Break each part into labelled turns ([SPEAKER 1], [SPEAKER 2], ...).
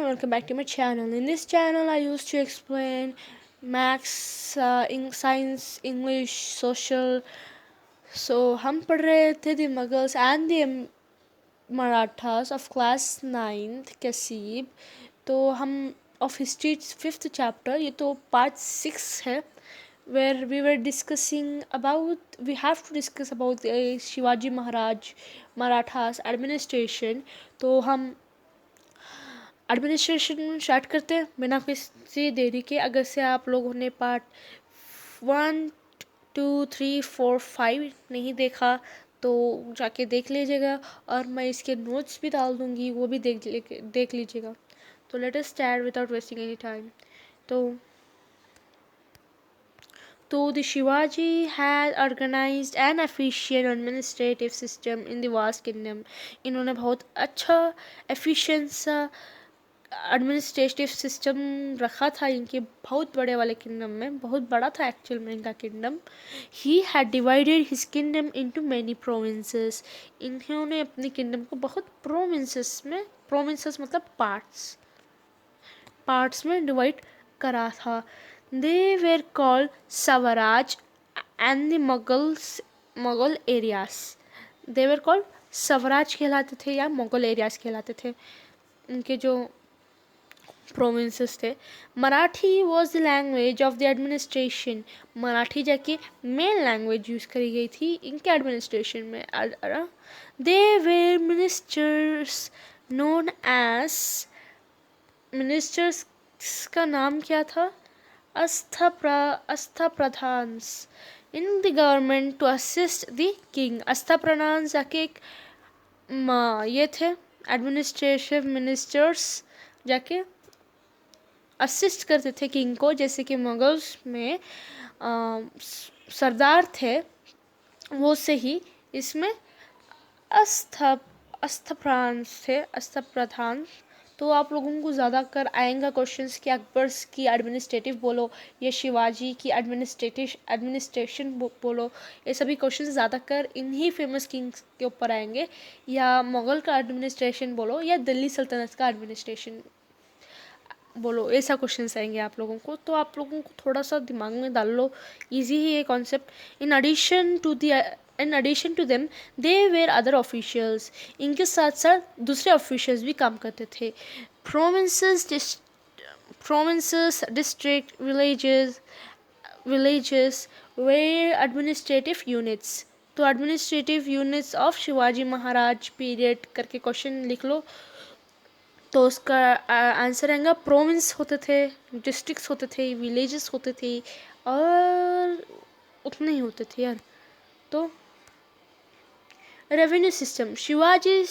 [SPEAKER 1] welcome back to my channel. In this channel, I used to explain maths, science, English, social. So हम पढ़ रहे थे the Mughals and the Marathas of class 9th Kasib. तो हम of history 5th chapter, ये तो part 6 है, where we were discussing about, we have to discuss about Shivaji Maharaj Marathas administration. तो हम एडमिनिस्ट्रेशन स्टार्ट करते हैं बिना किसी देरी के. अगर से आप लोगों ने पार्ट 1, 2, 3, 4, 5 नहीं देखा तो जाके देख लीजिएगा, और मैं इसके नोट्स भी डाल दूँगी, वो भी देख लीजिएगा. तो let us start without wasting any time. तो the Shivaji had organized an efficient administrative system in the vast kingdom. इन्होंने बहुत अच्छा efficient एडमिनिस्ट्रेटिव सिस्टम रखा था इनके बहुत बड़े वाले किंगडम में. बहुत बड़ा था एक्चुअल में इनका kingdom. He had divided his kingdom into many provinces. इन्होंने अपने किंगडम को बहुत प्रोविंसेस मतलब पार्ट्स में डिवाइड करा था. They were called Swaraj and the Mughal areas. They were called Swaraj कहलाते थे या मुगल एरियाज कहलाते थे इनके जो प्रोविंसेस थे. Marathi was the language of the administration. Marathi जाके मेन लैंग्वेज यूज़ करी गई थी इनके एडमिनिस्ट्रेशन में. They were ministers known as, ministers का नाम क्या था? Ashtapradhans in the government to assist the king. Ashtapradhan जाके एक ये थे एडमिनिस्ट्रेटिव मिनिस्टर्स, जाके असिस्ट करते थे किंग को. जैसे कि मुगल्स में सरदार थे, वो से ही इसमें अस्थाप्रधान थे, अस्थाप्रधान. तो आप लोगों को ज़्यादा कर आएंगे क्वेश्चंस कि अकबर्स की एडमिनिस्ट्रेटिव बोलो या शिवाजी की एडमिनिस्ट्रेशन बोलो. ये सभी क्वेश्चंस ज़्यादा कर इन्हीं फेमस किंग्स के ऊपर आएंगे. या मुग़ल का एडमिनिस्ट्रेशन बोलो या दिल्ली सल्तनत का एडमिनिस्ट्रेशन बोलो, ऐसा क्वेश्चंस आएंगे आप लोगों को. तो आप लोगों को थोड़ा सा दिमाग में डाल लो, इजी ही ये concept. In addition to them they were other officials. इनके साथ साथ दूसरे ऑफिशियल्स भी काम करते थे. Provinces, district, villages were administrative units. तो administrative units of Shivaji Maharaj period करके क्वेश्चन लिख लो. तो उसका आंसर आएगा प्रोविंस होते थे, डिस्ट्रिक्ट्स होते थे, विलेजेस होते थे, और उतने ही होते थे यार. तो revenue system, Shivaji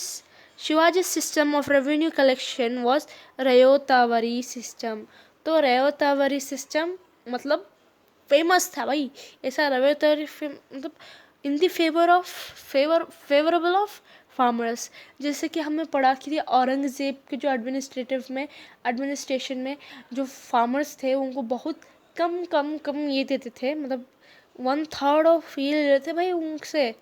[SPEAKER 1] system of revenue collection was ryotwari system. तो रयोतावरी सिस्टम मतलब फेमस था भाई. ऐसा रयोतावरी मतलब इन दी फेवरेबल ऑफ फार्मर्स. जैसे कि हमने पढ़ा कि औरंगज़ेब के जो एडमिनिस्ट्रेशन में जो फार्मर्स थे उनको बहुत कम ये देते थे, मतलब 1/3 ऑफ ये ले लेते भाई उनसे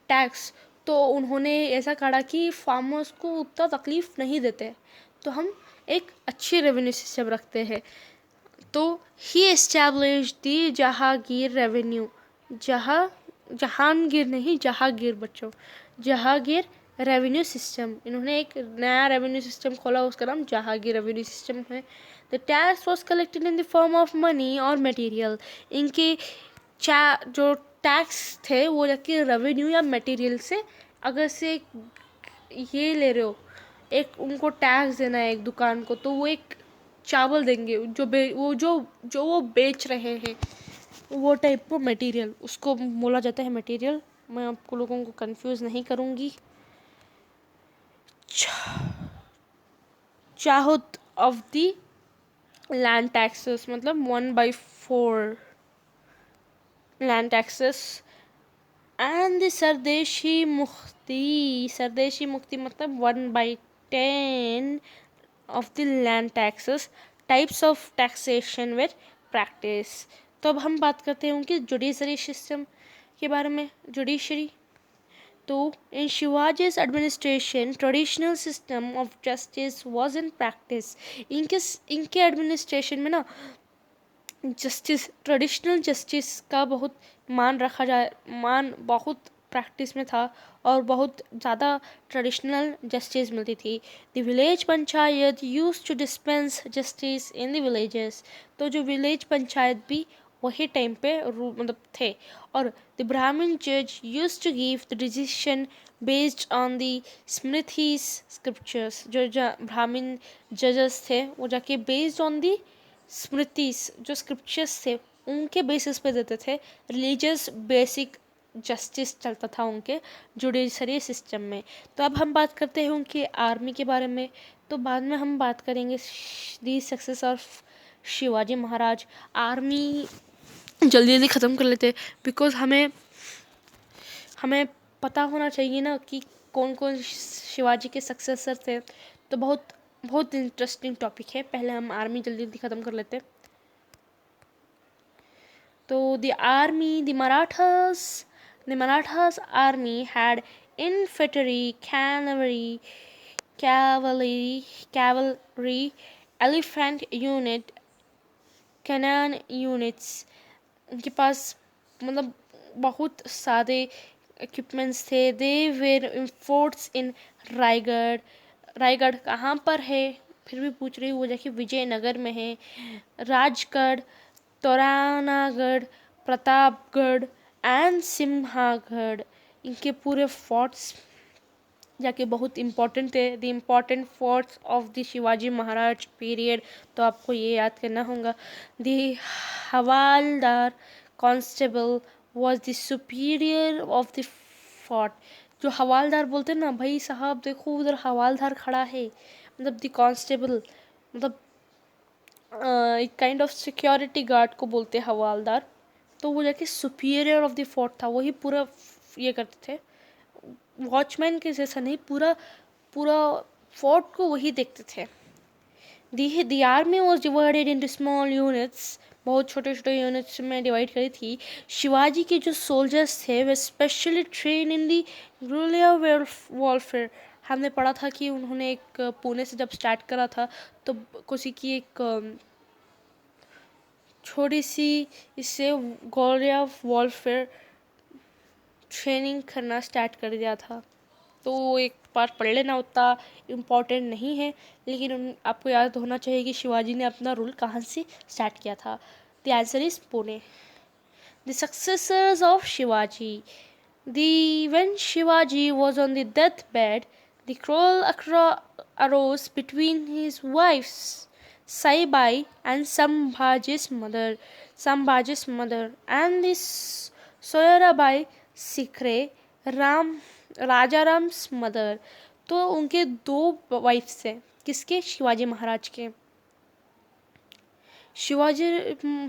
[SPEAKER 1] टैक्स. तो उन्होंने ऐसा कहा कि फार्मर्स को उतना तकलीफ नहीं देते, तो हम एक अच्छी रेवेन्यू सिस्टम रखते हैं. तो ही एस्टैब्लिश्ड दी जहांगीर रेवेन्यू. जहांगीर नहीं, जहांगीर बच्चों, जहांगीर रेवेन्यू सिस्टम. इन्होंने एक नया रेवेन्यू सिस्टम खोला, उसका नाम जहांगीर रेवेन्यू सिस्टम है. The tax was collected in the form of money और मटेरियल. इनके जो टैक्स थे वो जाके रेवेन्यू या मटेरियल से, अगर से ये ले रहे हो, एक उनको टैक्स देना है एक दुकान को, तो वो एक चावल देंगे जो वो बेच रहे हैं, वो टाइप को मटेरियल, उसको बोला जाता है मटेरियल. मैं आपको लोगों को कंफ्यूज नहीं करूँगी. चाहत ऑफ द लैंड टैक्सेस मतलब 1/4 लैंड टैक्सेस. एंड द सरदेशी मुक्ति मतलब 1/10 of the land taxes. Types of taxation with practice. तो अब हम बात करते हैं उनकी जुडिशरी सिस्टम के बारे में. जुडिशरी तो in Shivaji's administration, traditional system of justice was in practice. इनके एडमिनिस्ट्रेशन में ना जस्टिस ट्रेडिशनल जस्टिस का मान बहुत प्रैक्टिस में था और बहुत ज़्यादा ट्रेडिशनल जस्टिस मिलती थी. The village panchayat used to dispense justice in the villages. तो जो विलेज पंचायत भी वही टाइम पे मतलब थे. और द ब्राह्मण जज use to give the decision based on the smritis scriptures. जो ब्राह्मण जजेस थे वो जाके बेस्ड ऑन दी स्मृतिस जो स्क्रिप्चर्स थे उनके बेसिस पे देते थे. रिलीजियस बेसिक जस्टिस चलता था उनके जुडिशरी सिस्टम में. तो अब हम बात करते हैं उनकी आर्मी के बारे में. तो बाद में हम बात करेंगे दी success of Shivaji Maharaj. Army जल्दी जल्दी ख़त्म कर लेते बिकॉज हमें पता होना चाहिए ना कि कौन कौन शिवाजी के सक्सेसर थे. तो बहुत इंटरेस्टिंग टॉपिक है. पहले हम आर्मी जल्दी जल्दी ख़त्म कर लेते. तो the Marathas army had infantry, cavalry, elephant unit, cannon units. उनके पास मतलब बहुत सारे इक्विपमेंट्स थे. दे वेर इन फोर्ट्स इन रायगढ़ कहाँ पर है फिर भी पूछ रही हूँ. वो जाके विजयनगर में है. राजगढ़, तोरानागढ़, प्रतापगढ़ एंड सिम्हागढ़. इनके पूरे फोर्ट्स जाके बहुत इम्पोर्टेंट थे. The important forts of the Shivaji Maharaj period. तो आपको ये याद करना होगा. The havildar constable was the superior of the fort. जो हवालदार बोलते हैं ना, भाई साहब देखो उधर हवालदार खड़ा है, मतलब द कांस्टेबल, मतलब एक काइंड ऑफ सिक्योरिटी गार्ड को बोलते हैं हवालदार. तो वो जाके सुपीरियर ऑफ द फोर्ट था. वही पूरा ये करते थे. वॉचमैन के जैसा नहीं, पूरा फोर्ट को वही देखते थे. दी army was divided into small units. बहुत छोटे छोटे यूनिट्स में डिवाइड करी थी. शिवाजी के जो सोल्जर्स थे वे specially train in the guerrilla warfare. हमने पढ़ा था कि उन्होंने एक पुणे से जब स्टार्ट करा था तो किसी की एक छोटी सी इससे गुरिल्ला वॉरफेयर ट्रेनिंग करना स्टार्ट कर दिया था. तो एक बार पढ़ लेना, उतना इम्पोर्टेंट नहीं है, लेकिन आपको याद होना चाहिए कि शिवाजी ने अपना रूल कहाँ से स्टार्ट किया था. The answer is Pune. The successors of Shivaji. When Shivaji was on the deathbed, the quarrel arose between his wives Saibai and Sambhaji's mother, and this Soyarabai Sikre, Rajaram's mother. तो उनके दो वाइफ्स हैं. किसके? शिवाजी महाराज के. शिवाजी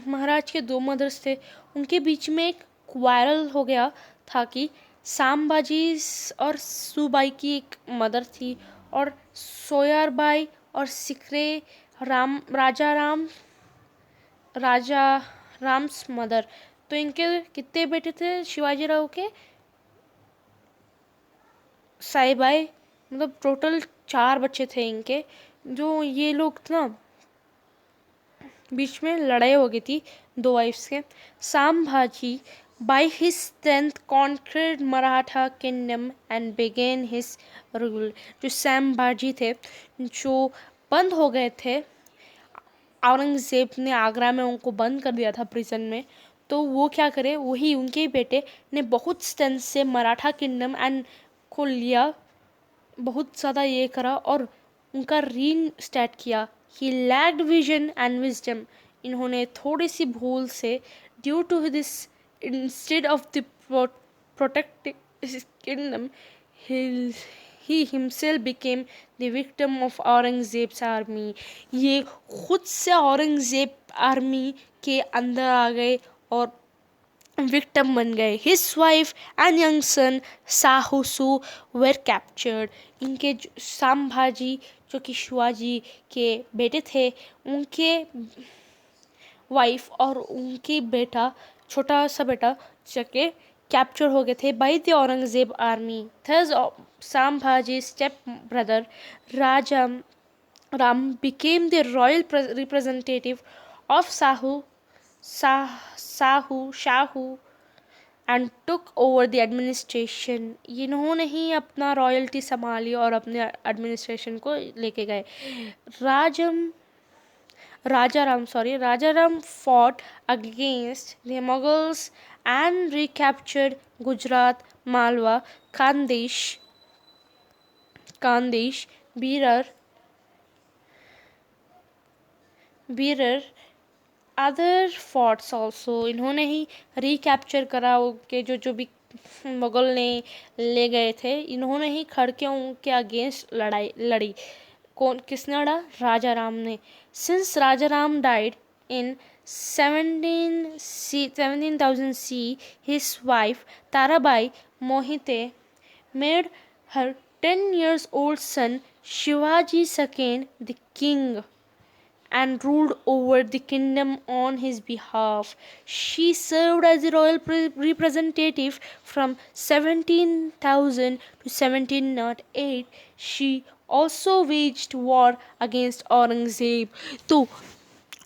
[SPEAKER 1] महाराज के दो मदर्स थे. उनके बीच में एक क्वारल हो गया था कि सांबाजी और सुबाई की एक मदर थी और सोयरबाई और सिकरे राजा राम्स मदर. तो इनके कितने बेटे थे शिवाजी राव के? साईबाई, मतलब टोटल 4 बच्चे थे इनके. जो ये लोग ना बीच में लड़ाई हो गई थी दो वाइफ्स के. Sambhaji by his strength conquered Maratha kingdom and began his rule. जो संभाजी थे जो बंद हो गए थे, औरंगजेब ने आगरा में उनको बंद कर दिया था प्रिजन में. तो वो क्या करे, वही उनके बेटे ने बहुत स्ट्रेंथ से मराठा किंगडम एंड को लिया, बहुत ज़्यादा ये करा और उनका रीन स्टार्ट किया. He lacked vision and wisdom. इन्होंने थोड़ी सी भूल से due to this instead of the protecting his kingdom, he himself became the victim of Aurangzeb's army. ये खुद से औरंगजेब आर्मी के अंदर आ गए और विक्टिम बन गए. His wife and young son Sahusu were captured. इनके संभाजी जो कि शिवाजी के बेटे थे, उनके वाइफ और उनकी बेटा, छोटा सा बेटा जाके कैप्चर हो गए थे by the Aurangzeb army. Thus Sambhaji step brother Rajaram became the royal representative of Shahu and took over the administration। इन्होंने ही अपना रॉयल्टी संभाली और अपने एडमिनिस्ट्रेशन को लेके गए। Rajaram fought against the Mughals and recaptured Gujarat, Malwa, Khandesh, Berar, other forts also. इन्होंने ही recapture करा उनके जो भी मुगल ने ले गए थे, इन्होंने ही खड़कियों के अगेंस्ट लड़ी। किसने लड़ा? राजाराम ने। Since Rajaram died in 17,000 C, his wife Tarabai Mohite made her 10-year-old son Shivaji II the king and ruled over the kingdom on his behalf. She served as the royal representative from 17,000 to 1708. She also waged war against Aurangzeb। तो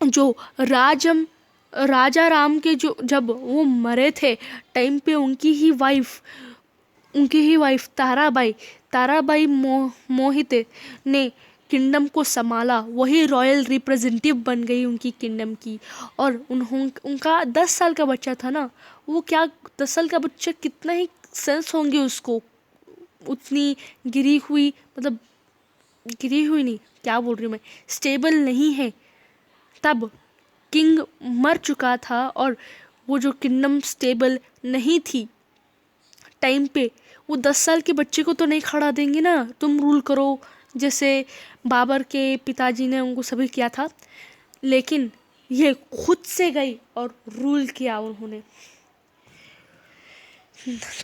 [SPEAKER 1] जो राजा राम के जो जब वो मरे थे time पे उनकी ही वाइफ ताराबाई मोहिते ने किंगडम को संभाला। वही रॉयल रिप्रेजेंटेटिव बन गई उनकी किंगडम की। और उनका 10 साल का बच्चा था ना, वो क्या 10 साल का बच्चा कितना ही सेंस होंगे उसको, उतनी गिरी हुई नहीं, क्या बोल रही हूँ मैं, स्टेबल नहीं है। तब किंग मर चुका था और वो जो किंगडम स्टेबल नहीं थी टाइम पे, वो 10 साल के बच्चे को तो नहीं खड़ा देंगे ना, तुम रूल करो, जैसे बाबर के पिताजी ने उनको सभी किया था। लेकिन ये खुद से गई और रूल किया उन्होंने।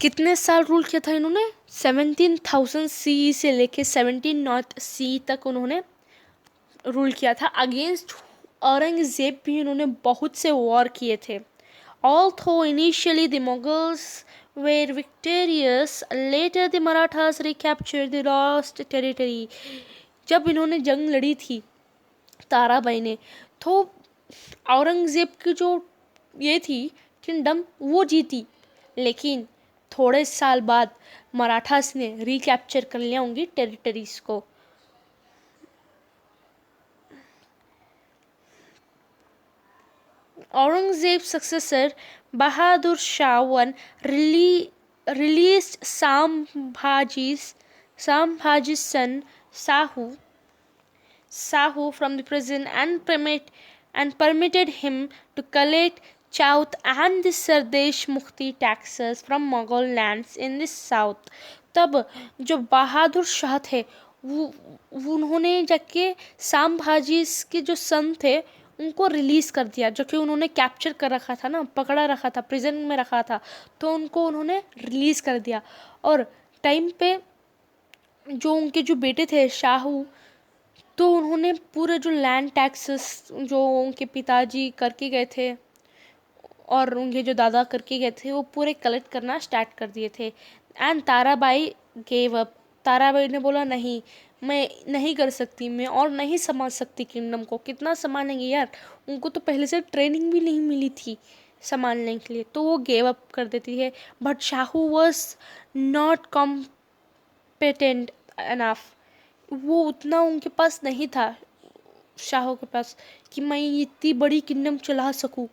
[SPEAKER 1] कितने साल रूल किया था इन्होंने? 17,000 CE से लेके 1700 CE तक उन्होंने रूल किया था। अगेंस्ट औरंगजेब भी इन्होंने बहुत से वॉर किए थे। Although initially the Mughals were victorious, later the Marathas recaptured the lost territory। जब इन्होंने जंग लड़ी थी ताराबाई ने, तो औरंगजेब की जो ये थी किंगडम वो जीती, लेकिन थोड़े साल बाद मराठास ने रिकैप्चर कर लिया उनकी टेरिटरीज को। Aurangzeb's successor Bahadur Shah I released Sambhaji's son Sahu from the prison and permitted him to collect Chauth and the Sardesh Mukti taxes from Mughal lands in the south। तब जो बहादुर शाह थे वो उन्होंने जाके संभाजी के जो सन थे उनको रिलीज़ कर दिया, जो कि उन्होंने कैप्चर कर रखा था ना, पकड़ा रखा था, प्रिजन में रखा था, तो उनको उन्होंने रिलीज़ कर दिया। और टाइम पे जो उनके जो बेटे थे शाहू, तो उन्होंने पूरे जो लैंड टैक्सेस जो उनके पिताजी करके गए थे और उनके जो दादा करके गए थे वो पूरे कलेक्ट करना स्टार्ट कर दिए थे। And Tarabai gave up. Tarabai ने बोला नहीं, मैं नहीं कर सकती, मैं और नहीं संभाल सकती किंगडम को, कितना संभालेंगे यार, उनको तो पहले से ट्रेनिंग भी नहीं मिली थी संभालने के लिए, तो वो गेव अप कर देती है। But Shahu was not competent enough. वो उतना उनके पास नहीं था शाहों के पास कि मैं इतनी बड़ी किंगडम चला सकूं।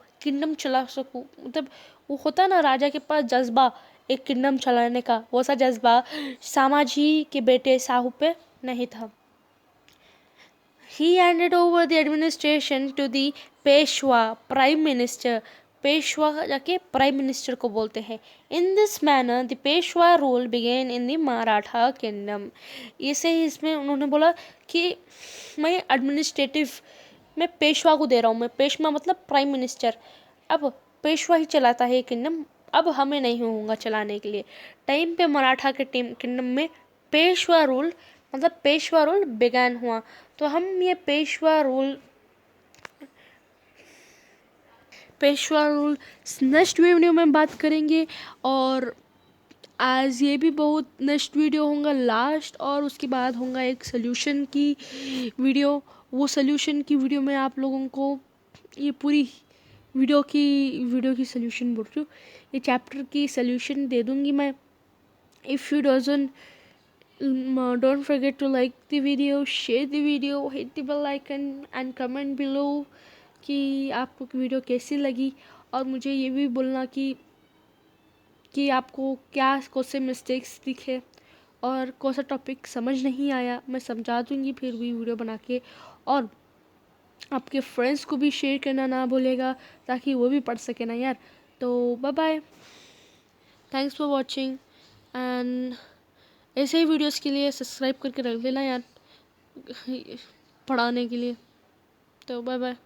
[SPEAKER 1] मतलब वो होता ना राजा के पास जज्बा एक किंगडम चलाने का, वो सा जज्बा सामाजी के बेटे शाहू पे नहीं था। He handed over the administration to the Peshwa prime minister. Peshwa जाके प्राइम मिनिस्टर को बोलते हैं। In this manner the Peshwa rule began in the Maratha kingdom. इसे ही इसमें उन्होंने बोला कि मैं एडमिनिस्ट्रेटिव मैं पेशवा को दे रहा हूँ, मैं पेशवा मतलब प्राइम मिनिस्टर, अब पेशवा ही चलाता है किंगडम, अब हमें नहीं होगा चलाने के लिए। टाइम पे मराठा के किंगडम में पेशवा रूल बिगैन हुआ। तो हम ये Peshwa rule Peshwa rule next video में बात करेंगे। और आज ये भी बहुत नेक्स्ट वीडियो होगा लास्ट, और उसके बाद होगा एक सोल्यूशन की वीडियो। वो सोल्यूशन की वीडियो में आप लोगों को ये पूरी वीडियो की सोल्यूशन बोल रही हूँ, ये चैप्टर की सोल्यूशन दे दूँगी मैं। If you don't forget to like the video, share the video, hit the bell icon and comment below कि आपको वीडियो कैसी लगी। और मुझे ये भी बोलना कि आपको क्या कौन से मिस्टेक्स दिखे और कौन सा टॉपिक समझ नहीं आया, मैं समझा दूँगी फिर भी वीडियो बना के। और आपके फ्रेंड्स को भी शेयर करना ना भूलेगा ताकि वो भी पढ़ सके ना यार। तो bye bye, thanks for watching and ऐसे ही वीडियोस के लिए सब्सक्राइब करके रख लेना यार, पढ़ाने के लिए। तो बाय बाय।